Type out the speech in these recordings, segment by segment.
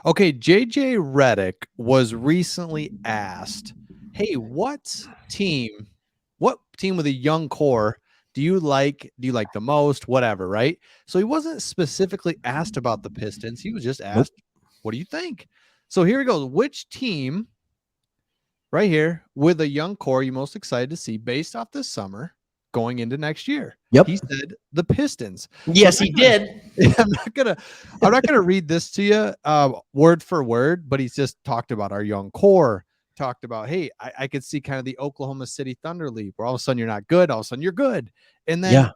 Okay, JJ Reddick was recently asked, "Hey, what team with a young core do you like? Do you like the most? Whatever, right?" So he wasn't specifically asked about the Pistons. He was just Nope. asked, "What do you think?" So here he goes. Which team right here with a young core you most excited to see based off this summer going into next year? He Yep. said the Pistons. So Yes, he did. I'm not gonna I'm not gonna read this to you word for word, but he's just talked about our young core, talked about, hey, I could see kind of the Oklahoma City Thunder League where all of a sudden you're not good, all of a sudden you're good. And then Yeah.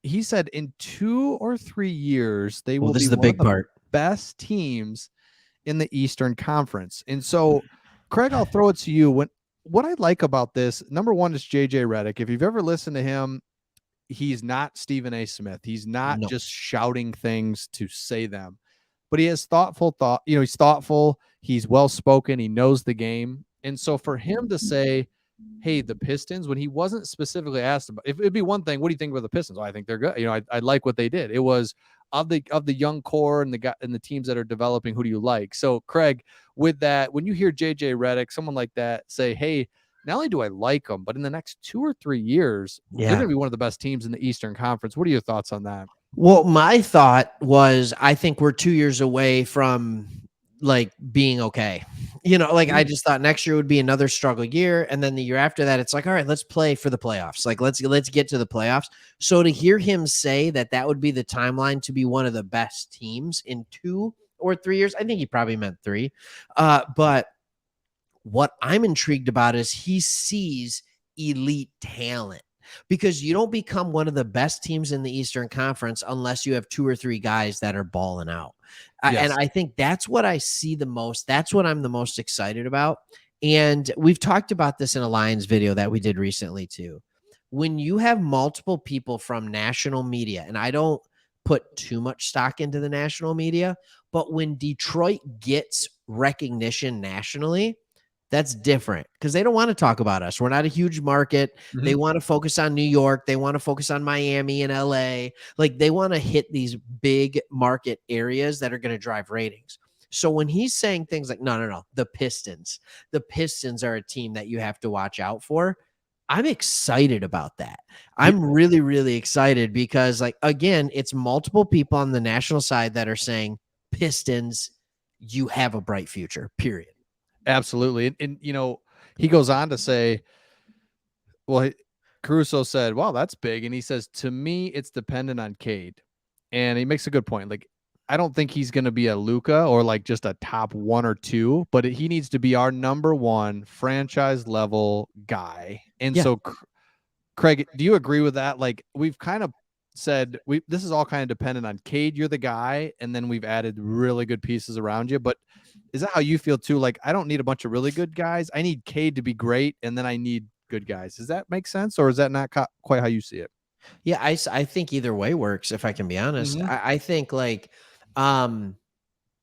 he said in 2 or 3 years, they Well, will this be is the one of big the part. best teams in the Eastern Conference. And so, Craig, I'll throw it to you. What I like about this, number one, is JJ Reddick. If you've ever listened to him, he's not Stephen A. Smith. He's not No. just shouting things to say them, but he has thoughtful thought. He's thoughtful. He's well spoken. He knows the game. And so for him to say, hey, the Pistons, when he wasn't specifically asked about, if it'd be one thing, what do you think about the Pistons? Oh, I think they're good. I like what they did. It was of the young core and the teams that are developing. Who do you like? So Craig, with that, when you hear JJ Reddick, someone like that say, hey, not only do I like them, but in the next 2 or 3 years, they're Yeah. going to be one of the best teams in the Eastern Conference. What are your thoughts on that? Well, my thought was I think we're 2 years away from like being okay. Like I Mm, just thought next year would be another struggle year. And then the year after that, it's like, all right, let's play for the playoffs. Like let's get to the playoffs. So to hear him say that that would be the timeline to be one of the best teams in 2 or 3 years, I think he probably meant three. But what I'm intrigued about is he sees elite talent because you don't become one of the best teams in the Eastern Conference unless you have two or three guys that are balling out. And yes. I think that's what I see the most. That's what I'm the most excited about. And we've talked about this in a Lions video that we did recently too. When you have multiple people from national media, and I don't put too much stock into the national media, but when Detroit gets recognition nationally, that's different because they don't want to talk about us. We're not a huge market. They Mhm. want to focus on New York. They want to focus on Miami and LA. Like they want to hit these big market areas that are going to drive ratings. So when he's saying things like, no, the Pistons are a team that you have to watch out for. I'm excited about that. Yeah, I'm really, really excited because, like, again, it's multiple people on the national side that are saying, Pistons, you have a bright future, period. absolutely. And he goes on to say, well, Caruso said, "Wow, that's big," and he says, "To me, it's dependent on Cade," and he makes a good point. Like, I don't think he's going to be a Luca or like just a top one or two, but he needs to be our number one franchise level guy. And Yeah. so, Craig, do you agree with that? Like, we've kind of said we this is all kind of dependent on Cade. You're the guy, and then we've added really good pieces around you. But is that how you feel too? Like, I don't need a bunch of really good guys. I need Cade to be great, and then I need good guys. Does that make sense, or is that not quite how you see it? Yeah, I think either way works, if I can be honest. Mm-hmm. I think like um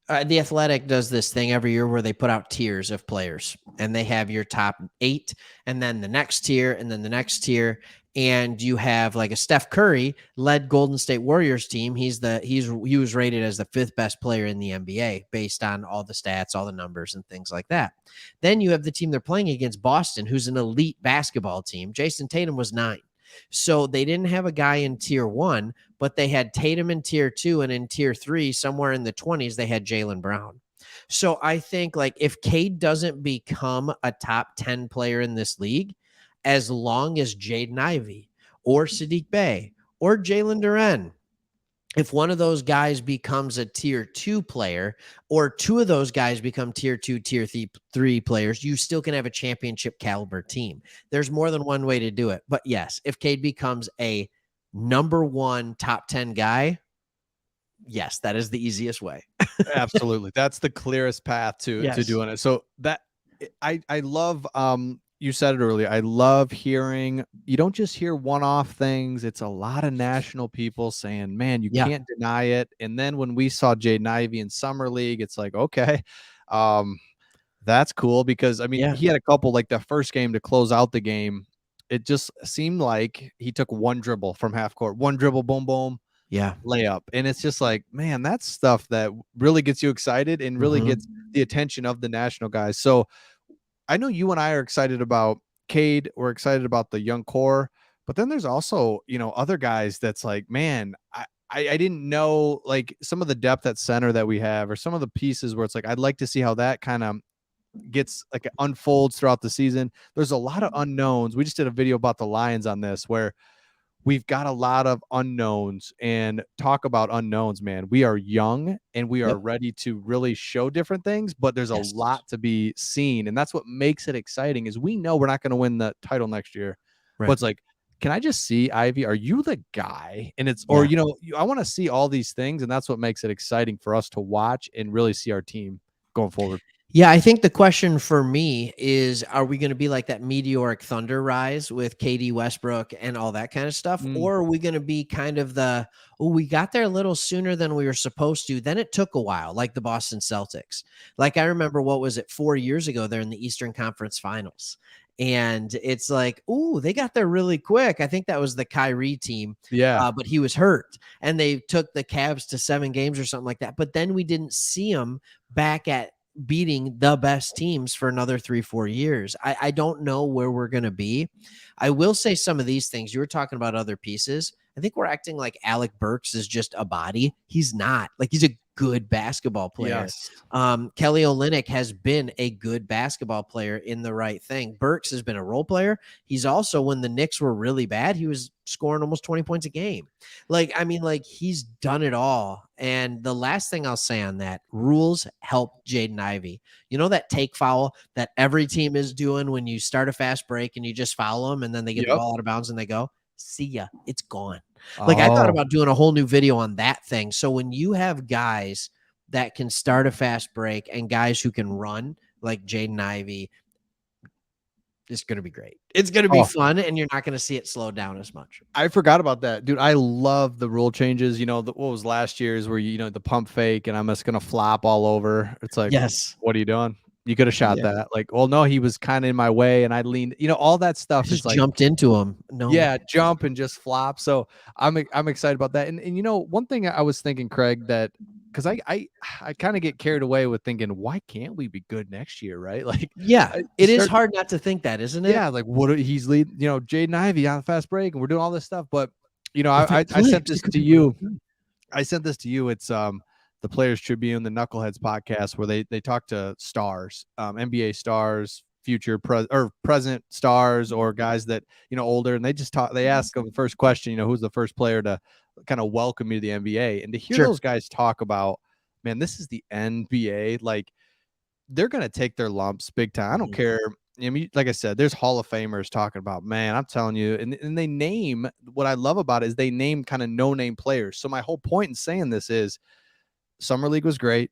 the Athletic does this thing every year where they put out tiers of players and they have your top 8 and then the next tier and then the next tier, and you have like a Steph Curry led Golden State Warriors team. He was rated as the 5th best player in the NBA based on all the stats, all the numbers and things like that. Then you have the team they're playing against, Boston, who's an elite basketball team. Jason Tatum was 9. So they didn't have a guy in tier 1, but they had Tatum in tier 2, and in tier 3, somewhere in the 20s, they had Jaylen Brown. So I think like if Cade doesn't become a top 10 player in this league, as long as Jaden Ivey or Sadiq Bey or Jalen Duren, if one of those guys becomes a tier 2 player or two of those guys become tier 2, tier 3 players, you still can have a championship caliber team. There's more than one way to do it. But yes, if Cade becomes a number 1 top 10 guy, yes, that is the easiest way. Absolutely. That's the clearest path to Yes. doing it. So that I love you said it earlier. I love hearing you don't just hear one-off things. It's a lot of national people saying, "Man, you Yeah. can't deny it." And then when we saw Jaden Ivey in summer league, it's like, "Okay. Um that's cool," because I mean, Yeah. he had a couple like the first game to close out the game. It just seemed like he took one dribble from half court. One dribble, boom boom. Yeah. layup. And it's just like, man, that's stuff that really gets you excited and really gets the attention of the national guys. So I know you and I are excited about Cade. We're excited about the young core, but then there's also, other guys that's like, man, I didn't know like some of the depth at center that we have, or some of the pieces where it's like, I'd like to see how that kind of gets like unfolds throughout the season. There's a lot of unknowns. We just did a video about the Lions on this, where we've got a lot of unknowns. And talk about unknowns, man. We are young and we are Yep. ready to really show different things, but there's a Yes. lot to be seen. And that's what makes it exciting, is we know we're not going to win the title next year, but Right. it's like, can I just see, Ivy, are you the guy? And it's, or, Yeah. I want to see all these things. And that's what makes it exciting for us to watch and really see our team going forward. Yeah, I think the question for me is, are we going to be like that meteoric thunder rise with KD Westbrook and all that kind of stuff? Or are we going to be kind of we got there a little sooner than we were supposed to. Then it took a while, like the Boston Celtics. Like I remember, what was it, 4 years ago, they're in the Eastern Conference Finals. And it's like, ooh, they got there really quick. I think that was the Kyrie team. Yeah. But he was hurt. And they took the Cavs to 7 games or something like that. But then we didn't see them back at beating the best teams for another 3-4 years. I don't know where we're going to be. I will say some of these things. You were talking about other pieces. I think we're acting like Alec Burks is just a body. He's not. Like, he's a good basketball player. Yes. Kelly Olynyk has been a good basketball player in the right thing. Burks has been a role player. He's also, when the Knicks were really bad, he was scoring almost 20 points a game. Like, I mean, like, he's done it all. And the last thing I'll say on that, rules help Jaden Ivey. You know that take foul that every team is doing when you start a fast break and you just foul them and then they get the ball out of bounds and they go, see ya, it's gone. Like, I thought about doing a whole new video on that thing. So when you have guys that can start a fast break and guys who can run like Jaden Ivey, it's going to be great. It's going to be fun, and you're not going to see it slow down as much. I forgot about that, dude. I love the rule changes. What was last year's where the pump fake and I'm just gonna flop all over. It's like, yes, what are you doing? You could have shot that. Like, well, no, he was kind of in my way and I leaned. All that stuff just is like jumped into him. No, yeah, jump and just flop. So I'm excited about that. And one thing I was thinking, Craig, that because I kind of get carried away with thinking, why can't we be good next year, right? Like, yeah, it is hard not to think that, isn't it? Yeah, like what he's leading, Jaden Ivey on the fast break, and we're doing all this stuff. But I sent this to you. I sent this to you. It's the Players Tribune, the Knuckleheads podcast, where they talk to stars, NBA stars, future present stars, or guys that older, and they just talk. They ask them the first question, who's the first player to kind of welcome you to the NBA, and to hear those guys talk about, man, this is the NBA, like they're gonna take their lumps big time. I don't care. I mean, like I said, there's Hall of Famers talking about, man, I'm telling you, and they name, what I love about it is they name kind of no-name players. So my whole point in saying this is Summer League was great.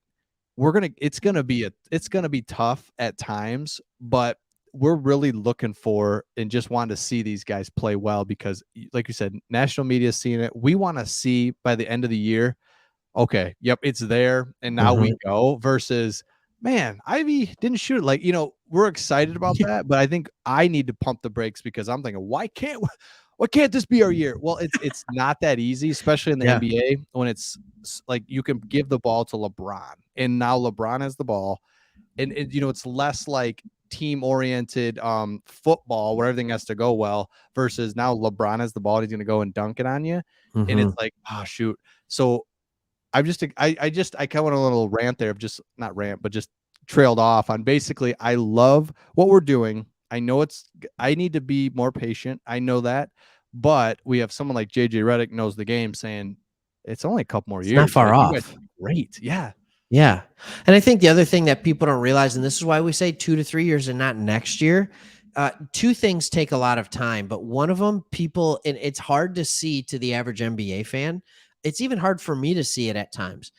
It's gonna be tough at times, but we're really looking for and just want to see these guys play well, because like you said, national media is seeing it. We want to see by the end of the year, okay, yep, it's there, and now we go, versus, man, Ivy didn't shoot it. Like, we're excited about that, but I think I need to pump the brakes, because I'm thinking, why can't this be our year? Well, it's not that easy, especially in the NBA, when it's like you can give the ball to LeBron, and now LeBron has the ball, and it's less like team-oriented football where everything has to go well, versus now LeBron has the ball, and he's going to go and dunk it on you, and it's like, oh, shoot. So I kind of went a little rant there, of just not rant, but just trailed off on basically, I love what we're doing. I know I need to be more patient. I know that, but we have someone like JJ Reddick knows the game, saying it's only a couple more years. Not far off. Great. Yeah. Yeah. And I think the other thing that people don't realize, and this is why we say 2 to 3 years and not next year, 2 things take a lot of time, but one of them, and it's hard to see to the average NBA fan. It's even hard for me to see it at times.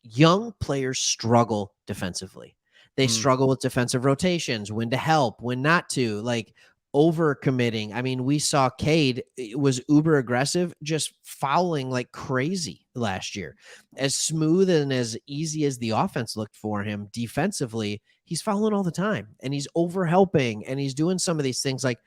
Young players struggle defensively. They struggle with defensive rotations, when to help, when not to, like overcommitting. I mean, we saw Cade was uber aggressive, just fouling like crazy last year. As smooth and as easy as the offense looked for him defensively, he's fouling all the time, and he's over helping, and he's doing some of these things. Like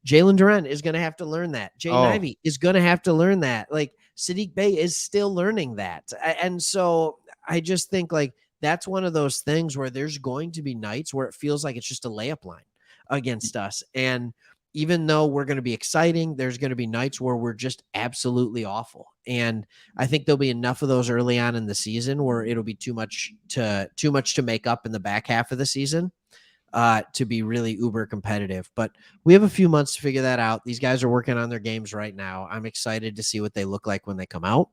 Jalen Duren is going to have to learn that. Jaden Ivey is going to have to learn that. Like, Sadiq Bey is still learning that. And so I just think like that's one of those things where there's going to be nights where it feels like it's just a layup line against us. And even though we're going to be exciting, there's going to be nights where we're just absolutely awful. And I think there'll be enough of those early on in the season where it'll be too much to make up in the back half of the season to be really uber competitive. But we have a few months to figure that out. These guys are working on their games right now. I'm excited to see what they look like when they come out.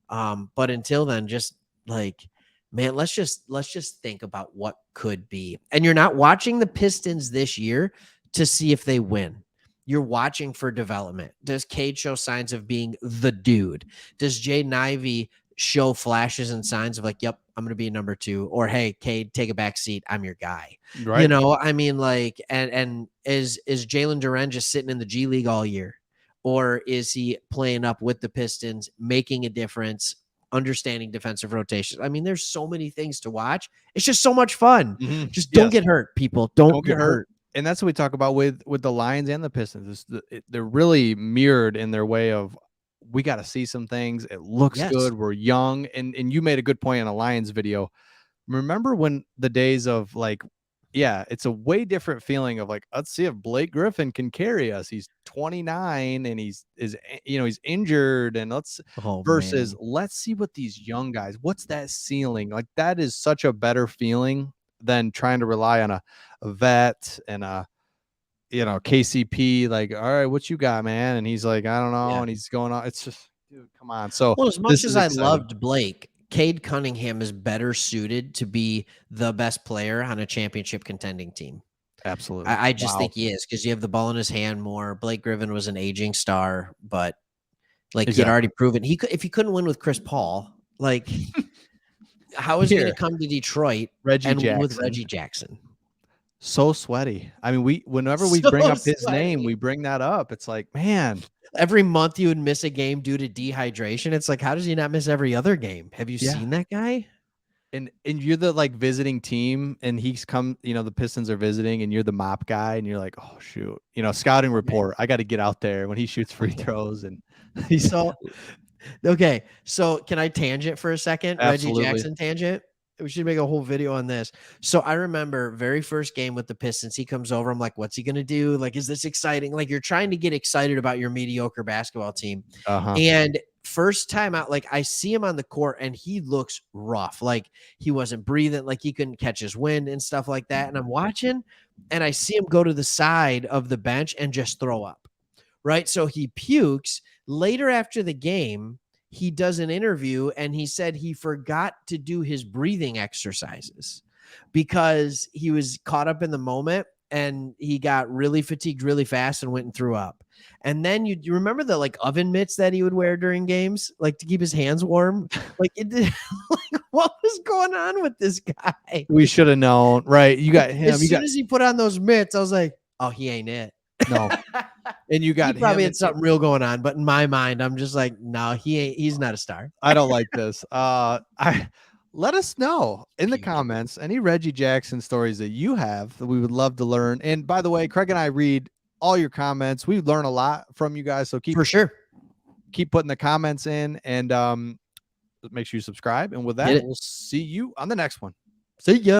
But until then, just like, man, let's just think about what could be. And you're not watching the Pistons this year to see if they win. You're watching for development. Does Cade show signs of being the dude? Does Jaden Ivey show flashes and signs of like, yep, I'm going to be number 2, or hey, Cade, take a back seat, I'm your guy. Right. I mean, like, and is Jalen Duren just sitting in the G League all year, or is he playing up with the Pistons, making a difference, understanding defensive rotations? I mean, there's so many things to watch. It's just so much fun. Mm-hmm. Just don't get hurt, people. Don't get hurt. And that's what we talk about with the Lions and the Pistons. They're really mirrored in their way of, we got to see some things. It looks good. We're young. And you made a good point in a Lions video. Remember when the days of like, yeah, it's a way different feeling of like, let's see if Blake Griffin can carry us. He's 29 and he's injured, and let's see what these young guys, what's that ceiling? Like, that is such a better feeling than trying to rely on a vet and KCP. Like, all right, what you got, man? And he's like, I don't know. Yeah. And he's going on. It's just, dude, come on. So, well, as much as I loved Blake, Cade Cunningham is better suited to be the best player on a championship contending team. Absolutely. I just think he is, because you have the ball in his hand more. Blake Griffin was an aging star, but like he'd already proven if he couldn't win with Chris Paul, like how is he going to come to Detroit with Reggie Jackson? So sweaty. I mean, whenever we bring up his name, we bring that up. It's like, man, every month you would miss a game due to dehydration. It's like, how does he not miss every other game? Have you seen that guy? And you're the like visiting team, and he's come, the Pistons are visiting, and you're the mop guy, and you're like, oh shoot, scouting report. I got to get out there when he shoots free throws, and he's so okay. So can I tangent for a second? Absolutely. Reggie Jackson tangent. We should make a whole video on this. So I remember very first game with the Pistons, he comes over. I'm like, what's he going to do? Like, is this exciting? Like, you're trying to get excited about your mediocre basketball team. And first time out, like, I see him on the court and he looks rough. Like, he wasn't breathing, like he couldn't catch his wind and stuff like that. And I'm watching and I see him go to the side of the bench and just throw up. Right. So he pukes. Later after the game, he does an interview and he said he forgot to do his breathing exercises because he was caught up in the moment and he got really fatigued really fast and went and threw up. And then you remember the like oven mitts that he would wear during games, like to keep his hands warm. Like like what was going on with this guy? We should have known, right? You got him. As soon as he put on those mitts, I was like, oh, he ain't it. No. And you got he probably had something real going on, but in my mind, I'm just like, no, he's not a star. I don't like this. Let us know in the comments any Reggie Jackson stories that you have that we would love to learn. And by the way, Craig and I read all your comments. We learn a lot from you guys. So keep putting the comments in, and make sure you subscribe. And with that, we'll see you on the next one. See ya.